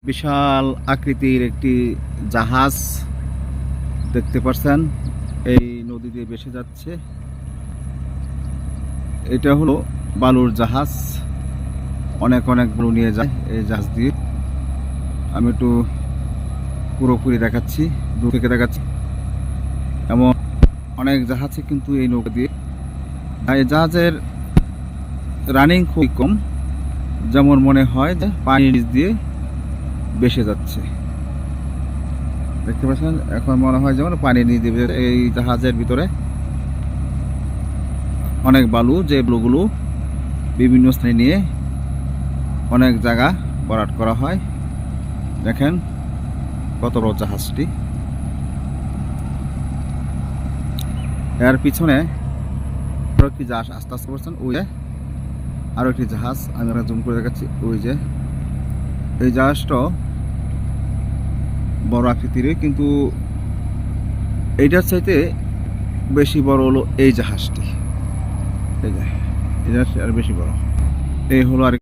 বিশাল আকৃতির একটি জাহাজ দেখতে পাচ্ছেন, এই নদী দিয়ে ভেসে যাচ্ছে। এটা হলো বালুর জাহাজ, অনেক অনেক বালু নিয়ে যায় এই জাহাজ দিয়ে। আমি একটু পুরোপুরি দেখাচ্ছি, দূর থেকে দেখাচ্ছি। এমন অনেক জাহাজে কিন্তু এই নৌকা দিয়ে, এই জাহাজের রানিং খুবই কম, যেমন মনে হয় যে পানির নিচ দিয়ে ভেসে যাচ্ছে। দেখতে পাচ্ছেন, এখন মনে হয় যেমন পানি নিয়ে দিবে। এই জাহাজের ভিতরে অনেক বালু, যে বালুগুলো বিভিন্ন স্থানে নিয়ে অনেক জায়গা ভরাট করা হয়। দেখেন কত বড় জাহাজটি। এর পিছনে আরো একটি জাহাজ আস্তে আস্তে করছেন, ওই যে আরো একটি জাহাজ, আমি জুম করে দেখাচ্ছি। ওই যে এই জাহাজটা বড় আকৃতির, কিন্তু এইটার চাইতে বেশি বড় হলো এই জাহাজটি। এই যে এই জাহাজটি আর বেশি বড়। এই হলো আর